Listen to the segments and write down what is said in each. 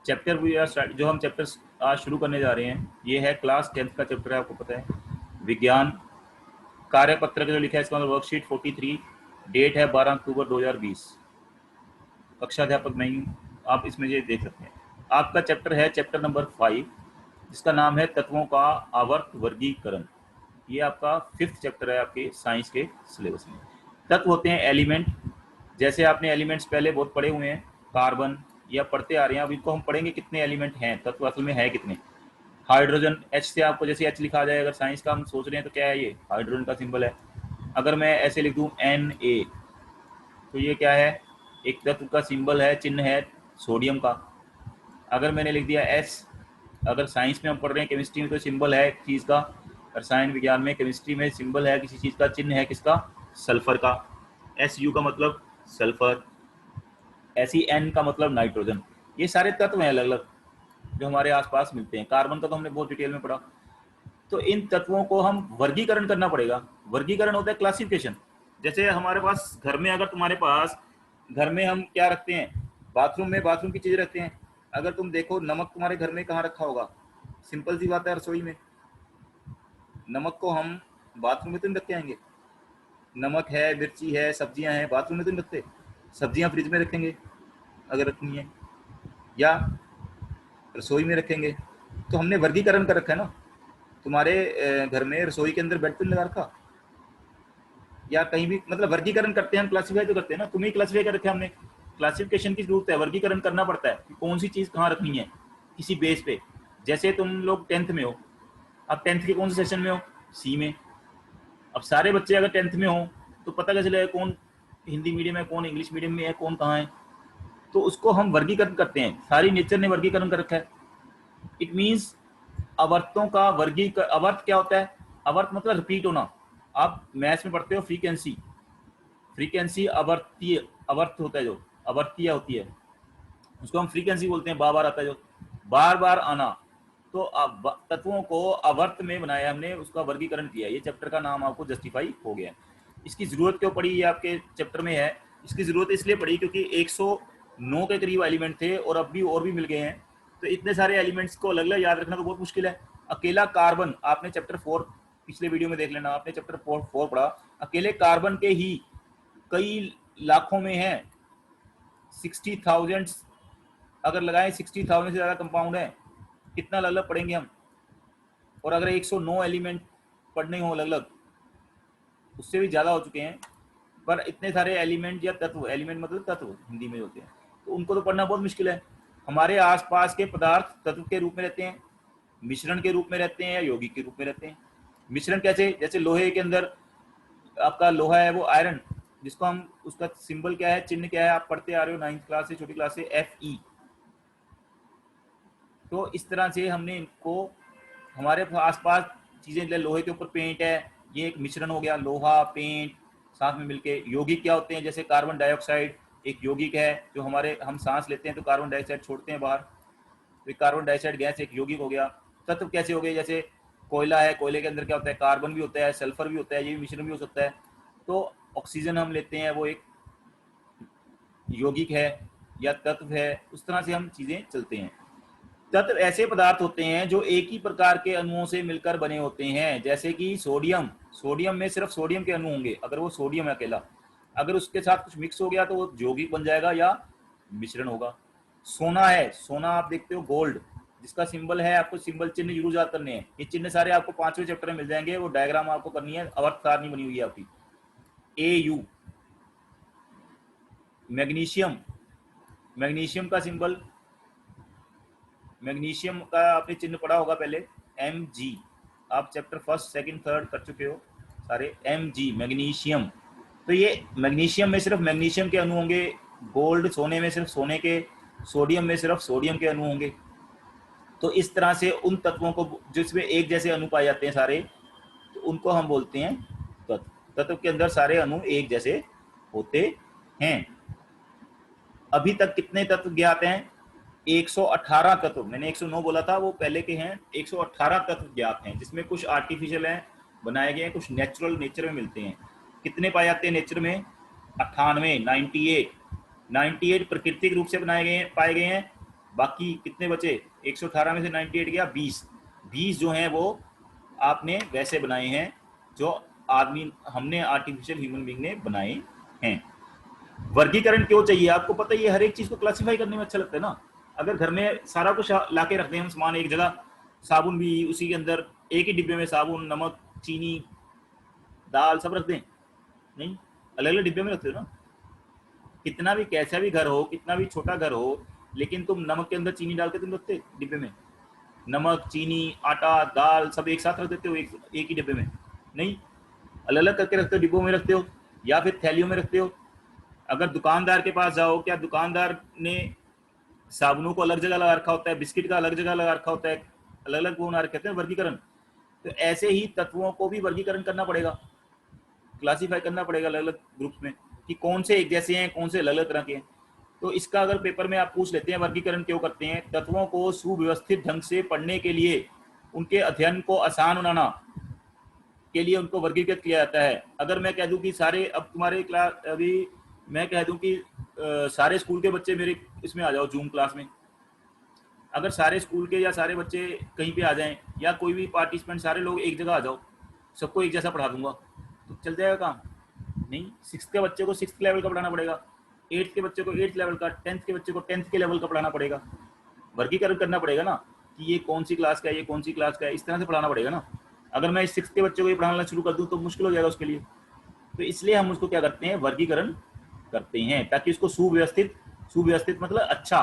Chapter we are start, जो हम chapter आज शुरू करने जा रहे हैं, ये है क्लास 10th का चैप्टर है, आपको पता है, विज्ञान कार्यपत्र का जो लिखा है इसका मतलब वर्कशीट 43, डेट है 12 अक्टूबर 2020। कक्षा अध्यापक नहीं हूँ, आप इसमें ये देख सकते हैं। आपका चैप्टर है चैप्टर नंबर 5, जिसका नाम है तत्वों का आवर्त वर्गीकरण। ये आपका 5th चैप्टर है आपके साइंस के सिलेबस में। तत्व होते हैं एलिमेंट, जैसे आपने एलिमेंट्स पहले बहुत पढ़े हुए हैं, कार्बन या पढ़ते आ रहे हैं, अब इनको हम पढ़ेंगे कितने एलिमेंट हैं, तत्व असल में है कितने। हाइड्रोजन, एच से आपको जैसे एच लिखा जाए, अगर साइंस का हम सोच रहे हैं तो क्या है, ये हाइड्रोजन का सिंबल है। अगर मैं ऐसे लिख दूं Na, तो ये क्या है, एक तत्व का सिंबल है, चिन्ह है सोडियम का। अगर मैंने लिख दिया S, अगर साइंस में हम पढ़ रहे हैं, केमिस्ट्री में तो सिंबल है एक चीज़ का, रसायन विज्ञान में, केमिस्ट्री में सिंबल है किसी चीज़ का, चिन्ह है किसका, सल्फर का। Su का मतलब सल्फर, SeN का मतलब नाइट्रोजन। ये सारे तत्व हैं अलग अलग जो हमारे आसपास मिलते हैं। कार्बन का तो हमने बहुत डिटेल में पढ़ा। तो इन तत्वों को हम वर्गीकरण करना पड़ेगा। वर्गीकरण होता है क्लासिफिकेशन। जैसे हमारे पास घर में, अगर तुम्हारे पास घर में हम क्या रखते हैं, बाथरूम में बाथरूम की चीज़ें रखते हैं। अगर तुम देखो नमक तुम्हारे घर में कहाँ रखा होगा, सिंपल सी बात है, रसोई में। नमक को हम बाथरूम में तो नहीं रख के आएंगे। नमक है, मिर्ची है, सब्जियां हैं, बाथरूम में तो नहीं रखते। सब्जियां फ्रिज में रखेंगे अगर रखनी है, या रसोई में रखेंगे। तो हमने वर्गीकरण कर रखा है ना। तुम्हारे घर में रसोई के अंदर बेड तो नहीं लगा रखा, या कहीं भी, मतलब वर्गीकरण करते हैं हम, क्लासीफाई तो करते हैं ना। तुम्हें क्लासीफाई कर रखे हमने, क्लासिफिकेशन की जरूरत है, वर्गीकरण करना पड़ता है कि कौन सी चीज़ कहाँ रखनी है किसी बेस पे। जैसे तुम लोग 10th में हो, अब 10th के कौन से सेशन में हो, सी में। अब सारे बच्चे अगर 10th में हो तो पता कैसे चलेगा कौन हिंदी मीडियम है, कौन इंग्लिश मीडियम में है, कौन कहाँ है। तो उसको हम वर्गीकरण करते हैं, सारी नेचर ने वर्गीकरण कर रखा है। इट मीन्स आवर्तों का वर्गीकरण। आवर्त क्या होता है, आवर्त मतलब रिपीट होना। आप मैथ्स में पढ़ते हो फ्रीक्वेंसी, फ्रीक्वेंसी आवर्तीय, आवर्त होता है, जो आवर्तीय होती है उसको हम फ्रीक्वेंसी बोलते हैं। बार बार आता है, जो बार बार आना। तो तत्वों को आवर्त में बनाया हमने, उसका वर्गीकरण किया। ये चैप्टर का नाम आपको जस्टिफाई हो गया। इसकी जरूरत क्यों पड़ी, ये आपके चैप्टर में है। इसकी जरूरत इसलिए पड़ी क्योंकि 109 के करीब एलिमेंट थे, और अब भी और भी मिल गए हैं। तो इतने सारे एलिमेंट्स को अलग अलग याद रखना तो बहुत मुश्किल है। अकेला कार्बन, आपने चैप्टर 4 पिछले वीडियो में देख लेना, आपने चैप्टर 4 पढ़ा, अकेले कार्बन के ही कई लाखों में है, 60,000 अगर लगाएं, 60,000 से ज़्यादा कंपाउंड है। कितना अलग अलग पढ़ेंगे हम। और अगर 109 एलिमेंट पढ़ने हो अलग अलग, उससे भी ज़्यादा हो चुके हैं। पर इतने सारे एलिमेंट या तत्व, एलिमेंट मतलब तत्व हिंदी में होते हैं, तो उनको तो पढ़ना बहुत मुश्किल है। हमारे आसपास के पदार्थ तत्व के रूप में रहते हैं, मिश्रण के रूप में रहते हैं, या यौगिक के रूप में रहते हैं। मिश्रण कैसे, जैसे लोहे के अंदर आपका लोहा है वो आयरन, जिसको हम, उसका सिंबल क्या है, चिन्ह क्या है, आप पढ़ते आ रहे हो 9th क्लास से, छोटी क्लास से, Fe। तो इस तरह से हमने इनको, हमारे आसपास चीज़ें, लोहे के ऊपर पेंट है, ये एक मिश्रण हो गया, लोहा पेंट साथ में मिलके। यौगिक क्या होते हैं, जैसे कार्बन डाइऑक्साइड एक यौगिक है, जो हमारे, हम सांस लेते हैं तो कार्बन डाइऑक्साइड छोड़ते हैं बाहर, तो कार्बन डाइऑक्साइड गैस एक यौगिक हो गया। तत्व कैसे हो गए, जैसे कोयला है, कोयले के अंदर क्या होता है, कार्बन भी होता है, सल्फर भी होता है, ये भी मिश्रण भी हो सकता है। तो ऑक्सीजन हम लेते हैं, वो एक यौगिक है या तत्व है। उस तरह से हम चीज़ें चलते हैं। तत्व ऐसे पदार्थ होते हैं जो एक ही प्रकार के अणुओं से मिलकर बने होते हैं, जैसे कि सोडियम। सोडियम में सिर्फ सोडियम के अणु होंगे, अगर वो सोडियम है अकेला। अगर उसके साथ कुछ मिक्स हो गया तो वो यौगिक बन जाएगा या मिश्रण होगा। सोना है, सोना आप देखते हो, गोल्ड, जिसका सिंबल है, आपको सिंबल चिन्ह जरूर याद करने हैं। ये चिन्ह सारे आपको 5वें चैप्टर में मिल जाएंगे, वो डायग्राम आपको करनी है, आवर्त सारणी बनी हुई है आपकी। Au। मैग्नीशियम, मैग्नीशियम का सिंबल, मैग्नीशियम का आपने चिन्ह पढ़ा होगा पहले, Mg। आप चैप्टर 1st, 2nd, 3rd कर चुके हो सारे। Mg magnesium. तो ये मैग्नीशियम में सिर्फ मैग्नीशियम के अणु होंगे, गोल्ड सोने में सिर्फ सोने के, सोडियम में सिर्फ सोडियम के अणु होंगे। तो इस तरह से उन तत्वों को जिसमें एक जैसे अणु पाए जाते हैं सारे, तो उनको हम बोलते हैं तत्व। तत्व के अंदर सारे अणु एक जैसे होते हैं। अभी तक कितने तत्व ज्ञात हैं, 118 तत्व। मैंने 109 बोला था, वो पहले के हैं। 118 तत्व ज्ञात हैं, जिसमें कुछ आर्टिफिशियल हैं, बनाए गए हैं, कुछ नेचुरल, नेचर में मिलते हैं। कितने पाए जाते हैं नेचर में, 98, 98 प्राकृतिक रूप से बनाए गए हैं, पाए गए हैं। बाकी कितने बचे? 118 में से 98 गया 20। 20 जो हैं वो आपने वैसे बनाए हैं जो आदमी हमने आर्टिफिशियल ह्यूमन बीइंग ने बनाए हैं। वर्गीकरण क्यों चाहिए? आपको पता ही है, हर एक चीज को क्लासिफाई करने में अच्छा लगता है ना। अगर घर में सारा कुछ लाके रखते हैं हम सामान एक जगह, साबुन भी उसी के अंदर, एक ही डिब्बे में साबुन, नमक, चीनी, दाल सब रख दें? नहीं, अलग अलग डिब्बे में रखते हो ना। कितना भी कैसा भी घर हो, कितना भी छोटा घर हो, लेकिन तुम नमक के अंदर चीनी डाल के तुम रखते डिब्बे में? नमक, चीनी, आटा, दाल सब एक साथ रख देते हो एक ही डिब्बे में? नहीं, अलग अलग करके रखते हो, डिब्बों में रखते हो या फिर थैलियों में रखते हो। अगर दुकानदार के पास जाओ, क्या दुकानदार ने साबुनों को अलग जगह लगा रखा होता है, बिस्किट का अलग जगह लगा रखा होता है, अलग अलग वो ना कहते हैं वर्गीकरण। तो ऐसे ही तत्वों को भी वर्गीकरण करना पड़ेगा, क्लासीफाई करना पड़ेगा अलग अलग ग्रुप्स में कि कौन से एक जैसे हैं, कौन से अलग अलग तरह के हैं। तो इसका अगर पेपर में आप पूछ लेते हैं वर्गीकरण क्यों करते हैं, तत्वों को सुव्यवस्थित ढंग से पढ़ने के लिए, उनके अध्ययन को आसान बनाना के लिए उनको वर्गीकृत किया जाता है। अगर मैं कह दूं कि सारे, अब तुम्हारे क्लास, अभी मैं कह दूं कि सारे स्कूल के बच्चे मेरे इसमें आ जाओ जूम क्लास में, अगर सारे स्कूल के या सारे बच्चे कहीं पे आ जाएं, या कोई भी पार्टिसिपेंट सारे लोग एक जगह आ जाओ, सबको एक जैसा पढ़ा दूंगा तो चल जाएगा काम? नहीं, सिक्स के बच्चे को सिक्स लेवल का पढ़ाना पड़ेगा, एट्थ के बच्चे को एट्थ लेवल का, टेंथ के बच्चे को टेंथ के लेवल का पढ़ाना पड़ेगा। वर्गीकरण करना पड़ेगा ना कि ये कौन सी क्लास का है, ये कौन सी क्लास का है, इस तरह से पढ़ाना पड़ेगा ना। अगर मैं सिक्स के बच्चे को ये पढ़ाना शुरू कर दूं तो मुश्किल हो जाएगा उसके लिए। तो इसलिए हम उसको क्या करते हैं, वर्गीकरण करते हैं, ताकि उसको सुव्यवस्थित, सुव्यवस्थित मतलब अच्छा,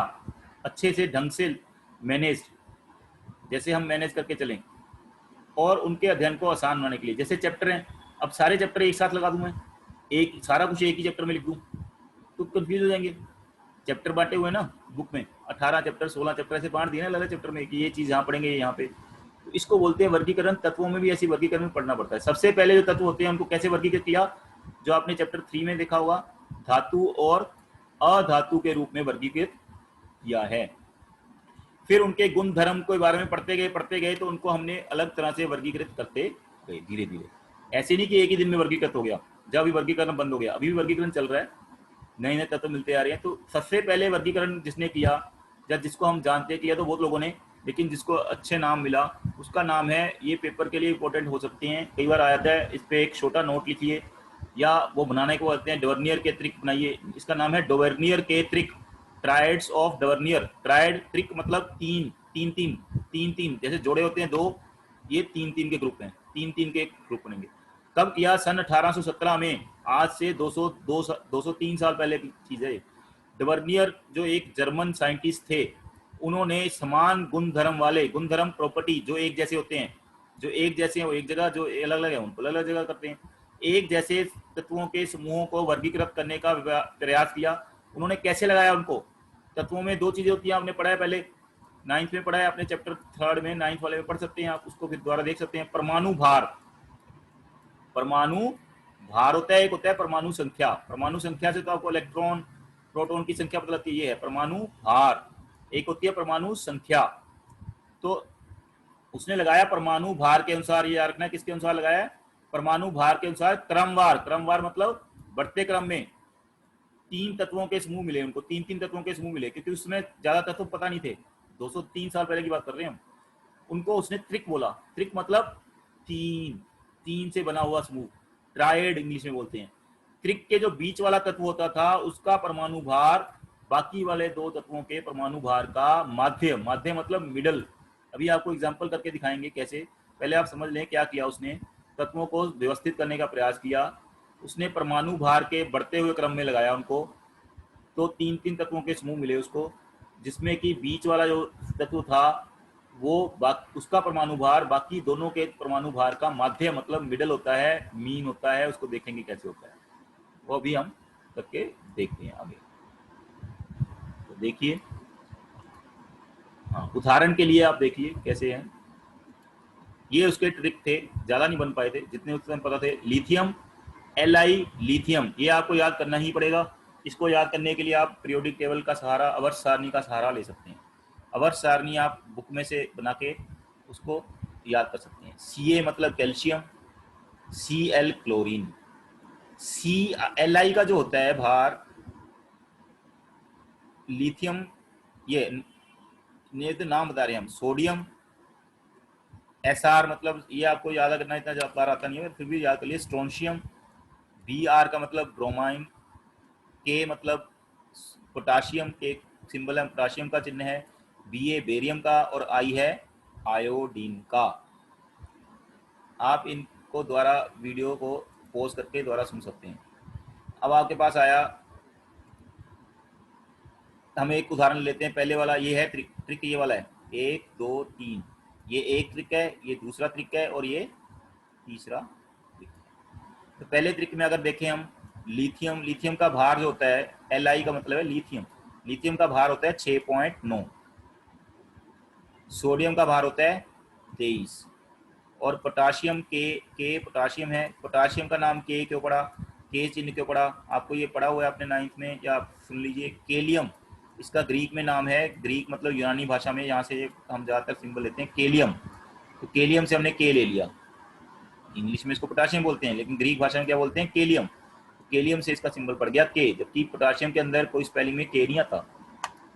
अच्छे से ढंग से मैनेज, जैसे हम मैनेज करके चलें, और उनके अध्ययन को आसान बनाने के लिए। जैसे चैप्टर हैं, अब सारे चैप्टर एक साथ लगा दूं मैं, एक सारा कुछ एक ही चैप्टर में लिख दूं तो कंफ्यूज हो जाएंगे। चैप्टर बांटे हुए ना बुक में, 18 चैप्टर 16 चैप्टर ऐसे बांट दिए ना अलग चैप्टर में कि ये चीज़ यहाँ पढ़ेंगे, यहाँ पे। तो इसको बोलते हैं वर्गीकरण। तत्वों में भी ऐसी वर्गीकरण पढ़ना पड़ता है। सबसे पहले जो तत्व होते हैं उनको कैसे वर्गीकृत किया, जो आपने चैप्टर 3 में देखा होगा, धातु और अधातु के रूप में वर्गीकृत किया है। फिर उनके गुण धर्म के बारे में पढ़ते गए तो उनको हमने अलग तरह से वर्गीकृत करते गए धीरे धीरे। ऐसे नहीं कि एक ही दिन में वर्गीकृत हो गया, जब अभी वर्गीकरण बंद हो गया, अभी भी वर्गीकरण चल रहा है, नए नए तत्व मिलते आ रहे हैं। तो सबसे पहले वर्गीकरण जिसने किया या जिसको हम जानते किया तो बहुत लोगों ने, लेकिन जिसको अच्छे नाम मिला उसका नाम है, ये पेपर के लिए इंपॉर्टेंट हो सकते हैं, कई बार आया था, इस पर एक छोटा नोट लिखिए, या वो बनाने को बोलते हैं डवर्नियर के त्रिक बनाइए। इसका नाम है डवर्नियर के त्रिक, ट्राइड्स ऑफ डवर्नियर। ट्राइड, त्रिक मतलब तीन, तीन तीन, तीन तीन जैसे जोड़े होते हैं दो, ये तीन तीन के ग्रुप हैं, तीन तीन के ग्रुप बनेंगे। कब किया? सन 1817 में, आज से 203 साल पहले की चीज है। डवर्नियर जो एक जर्मन साइंटिस्ट थे, उन्होंने समान गुणधर्म वाले, गुणधर्म प्रॉपर्टी जो एक जैसे होते हैं, जो एक जैसे हैं वो एक जगह, जो अलग अलग है उनको अलग अलग जगह करते हैं, एक जैसे तत्वों के समूहों को वर्गीकृत करने का प्रयास किया। उन्होंने कैसे लगाया उनको? तत्वों में दो चीजें होती हैं, आपने पढ़ा है पहले, नाइन्थ में पढ़ा है आपने, चैप्टर 3 में, नाइन्थ वाले में पढ़ सकते हैं आप, उसको फिर दोबारा देख सकते हैं। परमाणु भार, परमाणु भार होता है, एक होता है परमाणु संख्या। परमाणु संख्या से तो आपको इलेक्ट्रॉन प्रोटॉन की संख्या पता लगती है, ये है परमाणु भार। एक होती है परमाणु संख्या। तो उसने लगाया परमाणु भार के अनुसार, ये याद रखना किसके अनुसार लगाया है, परमाणु भार के अनुसार, क्रमवार। क्रमवार मतलब बढ़ते क्रम में तीन तत्वों के समूह मिले उनको, तीन तीन तत्वों के समूह मिले, क्योंकि उसमें ज्यादा तत्व पता नहीं थे, 203 साल पहले की बात कर रहे हैं हम। उनको उसने त्रिक बोला, त्रिक मतलब तीन, तीन से बना हुआ समूह, ट्राइड इंग्लिश में बोलते हैं। त्रिक के जो बीच वाला तत्व होता था उसका परमाणु भार बाकी वाले दो तत्वों के परमाणु भार का माध्य, माध्य मतलब मिडल। अभी आपको एग्जांपल करके दिखाएंगे कैसे। पहले आप समझ लें क्या किया उसने, तत्वों को व्यवस्थित करने का प्रयास किया उसने, परमाणु भार के बढ़ते हुए क्रम में लगाया उनको, तो तीन तीन तत्वों के समूह मिले उसको, जिसमें कि बीच वाला जो तत्व था वो उसका परमाणु भार बाकी दोनों के परमाणु भार का माध्य मतलब मिडल होता है, मीन होता है। उसको देखेंगे कैसे होता है, वो भी हम करके देखते हैं आगे। तो देखिए, हाँ, उदाहरण के लिए आप देखिए कैसे हैं। ये उसके ट्रिक थे, ज़्यादा नहीं बन पाए थे, जितने उसमें पता थे। लिथियम, Li लिथियम, ये आपको याद करना ही पड़ेगा। इसको याद करने के लिए आप पीरियोडिक टेबल का सहारा, आवर्त सारणी का सहारा ले सकते हैं। आवर्त सारणी आप बुक में से बना के उसको याद कर सकते हैं। Ca मतलब कैल्शियम, Cl क्लोरीन, Li का जो होता है भार, लिथियम, ये ये तो नाम बता रहे हैं हम। सोडियम, SR मतलब ये आपको याद करना इतना बार आता नहीं है, फिर भी याद कर लिए। स्ट्रोंशियम, BR का मतलब ब्रोमाइन, के मतलब पोटाशियम, के सिंबल है पोटाशियम का चिन्ह है, BA बेरियम का, और I है आयोडीन का। आप इनको द्वारा वीडियो को पॉज करके द्वारा सुन सकते हैं। अब आपके पास आया, हम एक उदाहरण लेते हैं। पहले वाला ये है ट्रिक ये वाला है 1 2 3, ये एक ट्रिक है, ये दूसरा ट्रिक है, और ये तीसरा ट्रिक है। तो पहले ट्रिक में अगर देखें हम, लिथियम, लिथियम का भार जो होता है Li का मतलब है लिथियम, लिथियम का भार होता है 6.9, सोडियम का भार होता है 23, और पोटाशियम के पोटाशियम है। पोटाशियम का नाम के क्यों पड़ा, के चिन्ह क्यों पड़ा, आपको ये पढ़ा हुआ है अपने 9th में, या सुन लीजिए। केलियम इसका ग्रीक में नाम है, ग्रीक मतलब यूनानी भाषा में, यहाँ से हम ज़्यादातर सिंबल लेते हैं केलियम। तो केलियम से हमने के ले लिया, इंग्लिश में इसको पोटाशियम बोलते हैं, लेकिन ग्रीक भाषा में क्या बोलते हैं, केलियम। केलियम से इसका सिंबल पड़ गया के, जबकि पोटाशियम के अंदर कोई स्पेलिंग में के नहीं आता।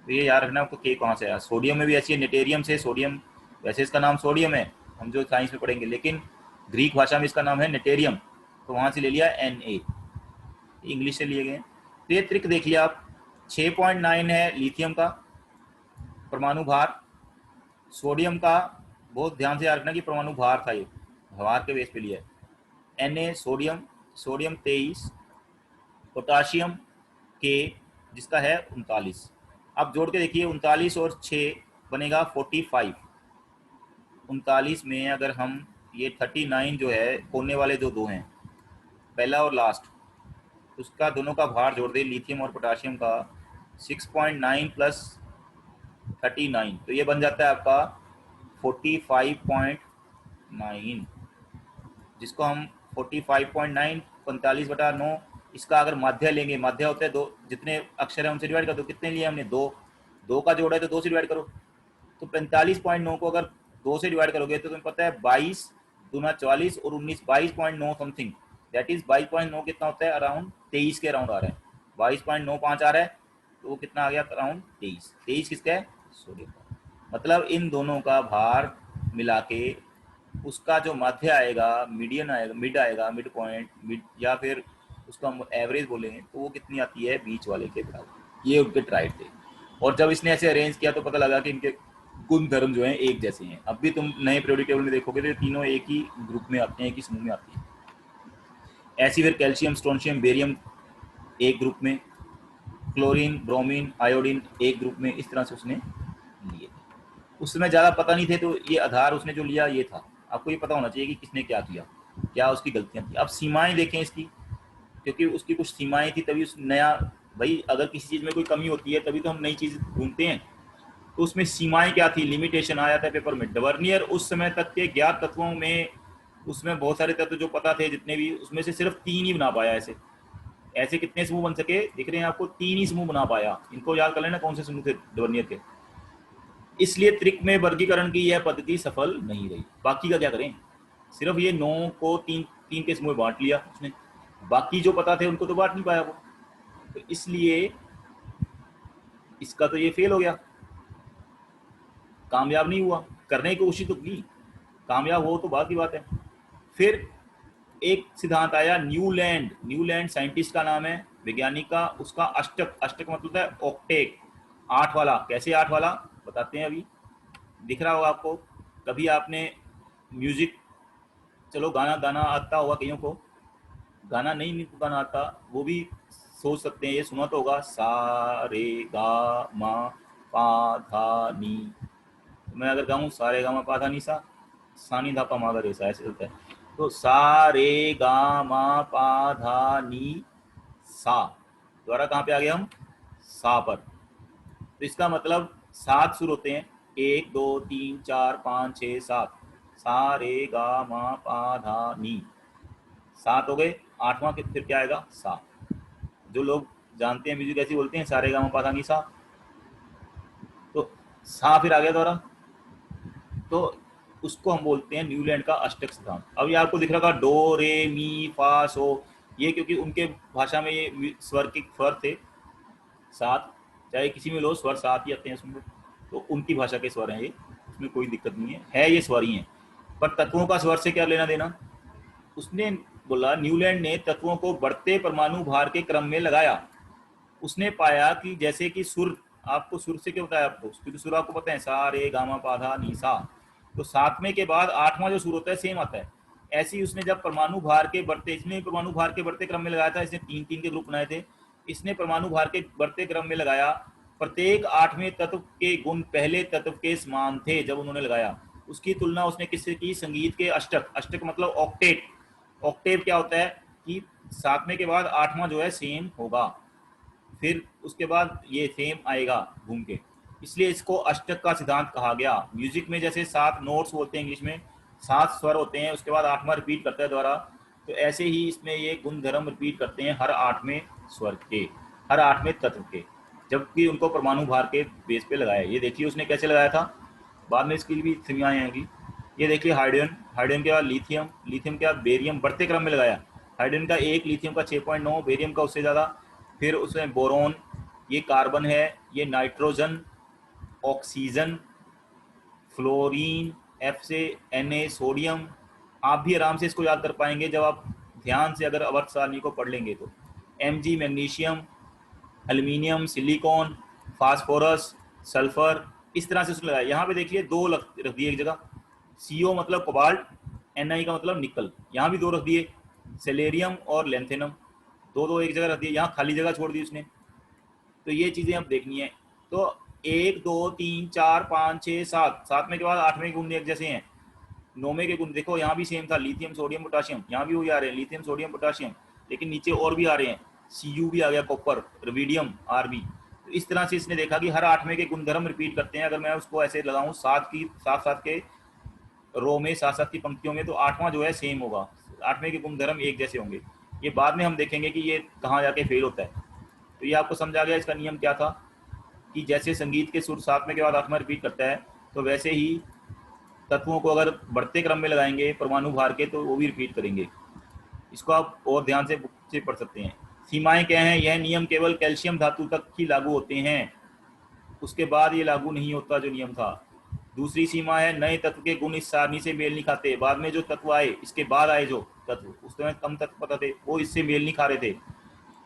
तो ये याद रखना आपको के कहाँ से आया। सोडियम में भी ऐसी है, नेटेरियम से सोडियम, वैसे इसका नाम सोडियम है, हम जो साइंस में पढ़ेंगे, लेकिन ग्रीक भाषा में इसका नाम है नेटेरियम, तो वहाँ से ले लिया Na, इंग्लिश से लिए गए। तो ये ट्रिक देख लिया आप। 6.9 है लिथियम का परमाणु भार, सोडियम का बहुत ध्यान से याद रखना कि परमाणु भार था, ये भार के बेस पे लिया है। Na सोडियम, सोडियम 23, पोटाशियम के जिसका है 39। अब जोड़ के देखिए 39 और 6 बनेगा 45। 39 में अगर हम ये 39 जो है कोने वाले जो दो हैं पहला और लास्ट, उसका दोनों का भार जोड़ दे लिथियम और पोटाशियम का 6.9 प्लस 39, तो ये बन जाता है आपका 45.9, जिसको हम 45.9 45/9, इसका अगर माध्य लेंगे, माध्य होते हैं दो, जितने अक्षर है उनसे डिवाइड कर दो। कितने लिए हमने, दो का जोड़ा है तो 2 से डिवाइड करो। तो 45.9 को अगर 2 से डिवाइड करोगे तो तुम्हें पता है 22 दूना 44 और 19 22.9 समथिंग, दैट इज 22.9 कितना होता है, अराउंड 23 के अराउंड आ रहा है। 22.95 आ रहा है, तो वो कितना आ गया, अराउंड 23। 23 किसका है, सोडियम का। मतलब इन दोनों का भार मिला के उसका जो मध्य आएगा, मीडियन आएगा, मिड पॉइंट, मिड, या फिर उसको हम एवरेज बोलेंगे, तो वो कितनी आती है, बीच वाले के बराबर। ये उनके ट्राइड थे, और जब इसने ऐसे अरेंज किया तो पता लगा कि इनके गुण धर्म जो हैं एक जैसे हैं। अब भी तुम नए पीरियोडिक टेबल में देखोगे तो तीनों एक ही ग्रुप में आते हैं, एक ही समूह में आते हैं। ऐसी फिर कैल्शियम, स्ट्रोंशियम, बेरियम एक ग्रुप में, क्लोरीन, ब्रोमीन, आयोडीन एक ग्रुप में, इस तरह से उसने लिए। उस समय ज़्यादा पता नहीं थे, तो ये आधार उसने जो लिया ये था। आपको ये पता होना चाहिए कि किसने क्या किया, क्या उसकी गलतियाँ थी। अब सीमाएं देखें इसकी, क्योंकि उसकी कुछ सीमाएं थी, तभी उस नया, भाई अगर किसी चीज़ में कोई कमी होती है तभी तो हम नई चीज़ ढूंढते हैं। तो उसमें सीमाएं क्या थी, लिमिटेशन आया था पेपर में। डवर्नियर उस समय तक के ज्ञात तत्वों में, उसमें बहुत सारे तत्व जो पता थे जितने भी, उसमें से सिर्फ 3 ही बना पाया। ऐसे ऐसे कितने समूह बन सके, दिख रहे हैं आपको, 3 ही समूह बना पाया। इनको याद कर लेना कौन से समूह थे डवर्नियर के। इसलिए त्रिक में वर्गीकरण की यह पद्धति सफल नहीं रही। बाकी का क्या करें, सिर्फ ये 9 को 3 के समूह बांट लिया उसने, बाकी जो पता थे उनको तो बांट नहीं पाया वो। तो इसलिए इसका तो ये फेल हो गया, कामयाब नहीं हुआ। करने की कोशिश तो की, कामयाब हो तो बात की बात है। फिर एक सिद्धांत आया न्यूलैंड, न्यूलैंड साइंटिस्ट का नाम है, वैज्ञानिक का। उसका अष्टक, अष्टक मतलब है ऑक्टेट, 8 वाला। कैसे 8 वाला बताते हैं, अभी दिख रहा होगा आपको। कभी आपने म्यूजिक, चलो गाना गाना आता होगा कईयों को, गाना नहीं गाना आता वो भी सोच सकते हैं, ये सुना तो होगा, सा रे गा मा पा धा नी। तो मैं अगर गाऊँ सा रे गा मा पा धा नी सा, सा नी धा पा मा गा रे सा, ऐसे चलता है। तो सा रे गा मा पा धा नी सा, द्वारा कहाँ पे आ गए हम, सा पर। तो इसका मतलब 7 सुर होते हैं, 1 2 3 4 5 6 7, सा रे गा मा पा धा नी, 7 हो गए। 8वां फिर क्या आएगा, सा। जो लोग जानते हैं म्यूजिक ऐसे बोलते हैं, सा रे गा मा पा धा नी सा, तो सा फिर आ गया द्वारा। तो उसको हम बोलते हैं न्यूलैंड का अष्टक सिद्धांत। अब ये आपको दिख रहा है डो रे मी फा सो, ये क्योंकि उनके भाषा में ये स्वर के स्वर थे 7, चाहे किसी में लो स्वर 7 ही आते हैं उसमें। तो उनकी भाषा के स्वर हैं ये, इसमें कोई दिक्कत नहीं है ये स्वर ही है। पर तत्वों का स्वर से क्या लेना देना? उसने बोला न्यूलैंड ने तत्वों को बढ़ते परमाणु भार के क्रम में लगाया। उसने पाया कि जैसे कि सुर, आपको सुर से क्या बताया आपको, क्योंकि सुर आपको पता है सा रे गामा पाधा नीसा, तो सातवें के बाद आठवां जो सुर होता है सेम आता है। ऐसे ही उसने जब परमाणु भार के बढ़ते, इसने परमाणु भार के बढ़ते क्रम में लगाया था, इसने तीन तीन के ग्रुप बनाए थे, इसने परमाणु भार के बढ़ते क्रम में लगाया। प्रत्येक आठवें तत्व के गुण पहले तत्व के समान थे जब उन्होंने लगाया। उसकी तुलना उसने किससे की? संगीत के अष्टक, अष्टक मतलब ऑक्टेट। ऑक्टेव क्या होता है कि सातवें के बाद आठवां जो है सेम होगा, फिर उसके बाद ये सेम आएगा घूम के, इसलिए इसको अष्टक का सिद्धांत कहा गया। म्यूजिक में जैसे 7 नोट्स बोलते हैं इंग्लिश में, 7 स्वर होते हैं, उसके बाद आठवां रिपीट करता है दोबारा, तो ऐसे ही इसमें ये गुणधर्म रिपीट करते हैं हर आठवें स्वर के, हर आठवें तत्व के, जबकि उनको परमाणु भार के बेस पे लगाया। ये देखिए उसने कैसे लगाया था, बाद में इसकी भी सीमाएं आएंगी। ये देखिए हाइड्रोजन, हाइड्रोजन के बाद लिथियम, लिथियम के बाद बेरियम, बढ़ते क्रम में लगाया। हाइड्रोजन का 1, लिथियम का 6.9, बेरियम का उससे ज़्यादा, फिर उसमें बोरोन, ये कार्बन है, ये नाइट्रोजन, ऑक्सीजन, फ्लोरीन, एफ से Na, सोडियम। आप भी आराम से इसको याद कर पाएंगे जब आप ध्यान से अगर अवर्त सारणी को पढ़ लेंगे तो। Mg magnesium, aluminium, silicon, phosphorus, sulphur, इस तरह से उसने लगाया। यहाँ पे देखिए 2 रख दिए एक जगह, CO मतलब कोबाल्ट, Ni का मतलब निकल, यहाँ भी 2 रख दिए, सेलेरियम और लेंथेनम, 2 एक जगह रख दिए, यहाँ खाली जगह छोड़ दी उसने। तो ये चीज़ें अब देखनी है। तो 1 2 3 4 5 6 7, सातवें के बाद आठवें गुण एक जैसे हैं। नौवें के गुण देखो यहाँ भी सेम था, लिथियम सोडियम पोटाशियम, यहाँ भी वही आ रहे हैं लिथियम सोडियम पोटाशियम, लेकिन नीचे और भी आ रहे हैं, Cu भी आ गया, कॉपर, रुबिडियम, Rb। तो इस तरह से इसने देखा कि हर आठवें के गुणधर्म रिपीट करते हैं। अगर मैं उसको ऐसे लगाऊं सात सात के रो में, सात सात की पंक्तियों में, तो आठवां जो है सेम होगा, आठवें के गुणधर्म एक जैसे होंगे। ये बाद में हम देखेंगे कि ये कहाँ जाके फेल होता है। तो ये आपको समझ आ गया इसका नियम क्या था, कि जैसे संगीत के सुर सातवें के बाद आठवां रिपीट करता है, तो वैसे ही तत्वों को अगर बढ़ते क्रम में लगाएंगे परमाणु भार के, तो वो भी रिपीट करेंगे। इसको आप और ध्यान से बुक से पढ़ सकते हैं। सीमाएं क्या हैं? यह नियम केवल कैल्शियम धातु तक ही लागू होते हैं, उसके बाद ये लागू नहीं होता जो नियम था। दूसरी सीमा है नए तत्व के गुण इस सारणी से मेल नहीं खाते। बाद में जो तत्व आए, इसके बाद आए जो तत्व, उस समय कम तत्व पता थे, वो इससे मेल नहीं खा रहे थे।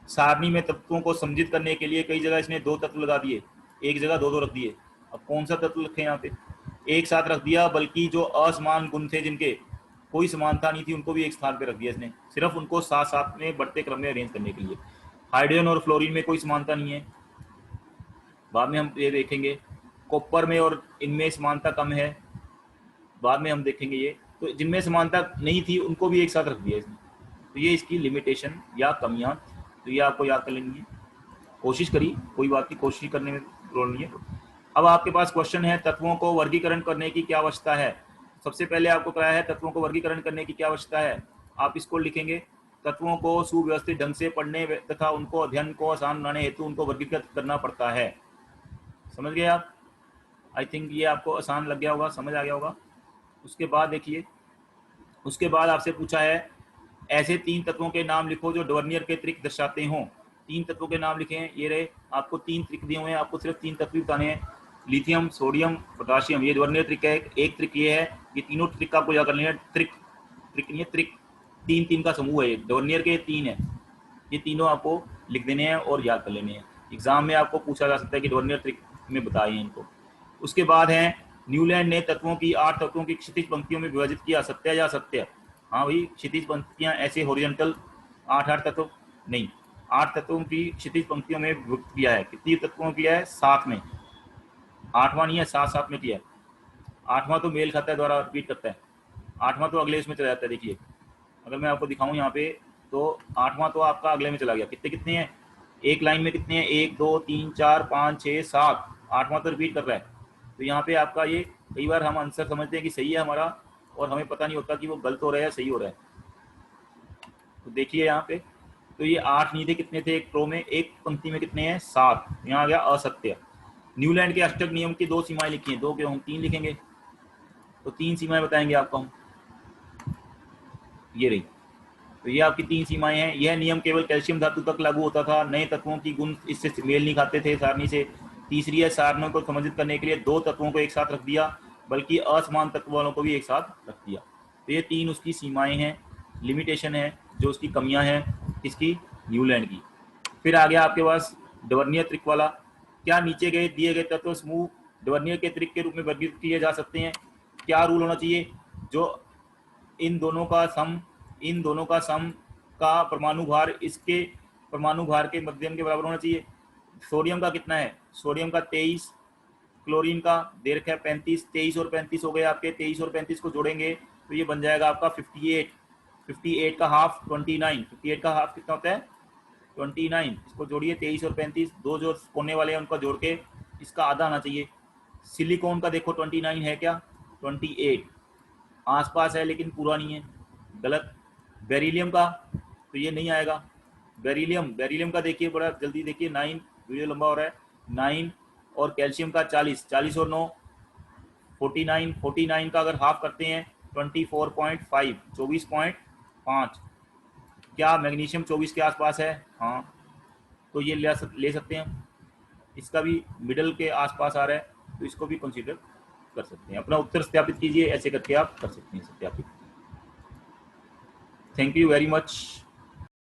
सारणी में तत्वों को सम्मिलित करने के लिए कई जगह इसने 2 तत्व लगा दिए, एक जगह 2 रख दिए। अब कौन सा तत्व रखे यहाँ पे? एक साथ रख दिया, बल्कि जो असमान गुण थे, जिनके कोई समानता नहीं थी, उनको भी एक स्थान पे रख दिया इसने, सिर्फ उनको साथ साथ में बढ़ते क्रम में अरेंज करने के लिए। हाइड्रोजन और फ्लोरीन में कोई समानता नहीं है, बाद में हम ये देखेंगे। कॉपर में और इनमें समानता कम है, बाद में हम देखेंगे ये। तो जिनमें समानता नहीं थी उनको भी एक साथ रख दिया इसने। तो ये इसकी लिमिटेशन या कमियां, तो ये आपको याद कर लेनी है। कोशिश करिए, कोई बात नहीं, कोशिश करने में रोल नहीं है। अब आपके पास क्वेश्चन है, तत्वों को वर्गीकरण करने की क्या आवश्यकता है। सबसे पहले आपको कराया है तत्वों को वर्गीकरण करने की क्या आवश्यकता है। आप इसको लिखेंगे, तत्वों को सुव्यवस्थित ढंग से पढ़ने तथा उनको अध्ययन को आसान बनाने हेतु उनको वर्गीकृत करना पड़ता है। समझ गए आप? आई थिंक ये आपको आसान लग गया होगा, समझ आ गया होगा। उसके बाद देखिए, उसके बाद आपसे पूछा है ऐसे 3 तत्वों के नाम लिखो जो डवर्नियर के त्रिक दर्शाते हों। 3 तत्वों के नाम लिखे हैं, ये रहे, आपको 3 त्रिक दिए हुए हैं, आपको सिर्फ 3 तत्व बताने हैं, लिथियम, सोडियम, पोटाशियम। ये डवर्नियर त्रिक है। एक त्रिक ये है, ये तीनों ट्रिक आपको याद करनी है। ट्रिक नहीं है, त्रिक 3 का समूह है, डवर्नियर के 3 है, ये तीनों आपको लिख देने हैं और याद कर लेने हैं। एग्जाम में आपको पूछा जा सकता है कि डवर्नियर त्रिक में बताइए इनको। उसके बाद है न्यूलैंड ने तत्वों की 8 तत्वों की क्षितिज पंक्तियों में विभाजित किया, सत्य या सत्य? हाँ भाई, क्षितिज पंक्तियां ऐसे हॉरिजॉन्टल 8 तत्व नहीं, 8 तत्वों की क्षितिज पंक्तियों में विभक्त किया है। कितनी तत्वों किया है? 7 में, 8वां नहीं है, 7 में किया है। 8वां तो मेल खाता है, द्वारा रिपीट करता है, 8वां तो अगले उसमें चला जाता है। देखिए अगर मैं आपको दिखाऊं यहाँ पे, तो 8वां तो आपका अगले में चला गया। कितने कितने हैं एक लाइन में? कितने हैं? 1 2 3 4 5 6 7, 8वां तो रिपीट कर रहा है। तो यहाँ पे आपका ये, कई बार हम आंसर समझते हैं कि सही है हमारा, और हमें पता नहीं होता कि वो गलत हो रहा है या सही हो रहा है। तो देखिए यहाँ पे, तो ये 8 नहीं थे, कितने थे एक रो में, एक पंक्ति में कितने हैं? 7। यहाँ आ गया असत्य। न्यूलैंड के अष्टक नियम की 2 सीमाएं लिखी हैं, 2 के हम 3 लिखेंगे, तो 3 सीमाएं बताएंगे आपको हम। ये रही, तो ये आपकी 3 सीमाएं हैं। यह नियम केवल कैल्शियम धातु तक लागू होता था, नए तत्वों की गुण इससे मेल नहीं खाते थे सारणी से। तीसरी है सारणियों को संबंधित करने के लिए दो तत्वों को एक साथ रख दिया, बल्कि असमान तत्व वालों को भी एक साथ रख दिया। तो ये तीन उसकी सीमाएं हैं, लिमिटेशन है, जो उसकी कमियां हैं किसकी, न्यूलैंड की। फिर आ गया आपके पास डवर्नियर त्रिक वाला। क्या नीचे गए दिए गए तत्व समूह डवर्नियर के त्रिक के रूप में वर्गीकृत किए जा सकते हैं? क्या रूल होना चाहिए? जो इन दोनों का सम का परमाणु भार इसके परमाणु भार के मध्यम के बराबर होना चाहिए। सोडियम का कितना है? सोडियम का 23, क्लोरीन का दे रखा है 35। 23 और 35 हो गए आपके, 23 और 35 को जोड़ेंगे तो ये बन जाएगा आपका 58। 58 का हाफ 29। 58 का हाफ कितना होता है? 29। इसको जोड़िए 23 और 35, दो जो कोने वाले हैं उनका जोड़ के इसका आधा आना चाहिए। सिलिकॉन का देखो 29 है क्या? 28 आसपास है लेकिन पूरा नहीं है, गलत। बेरिलियम का तो ये नहीं आएगा। बेरिलियम का देखिए, बड़ा जल्दी देखिए, 9, वीडियो लंबा हो रहा है, 9। और कैल्शियम का 40, 40 और 9 49। 49 का अगर हाफ करते हैं 24.5, 24.5। क्या मैग्नीशियम 24 के आसपास है? हाँ, तो ये ले सकते हैं। इसका भी मिडल के आसपास आ रहा है, तो इसको भी कंसीडर कर सकते हैं। अपना उत्तर सत्यापित कीजिए, ऐसे करके आप कर सकते हैं सत्यापित। Thank you very much.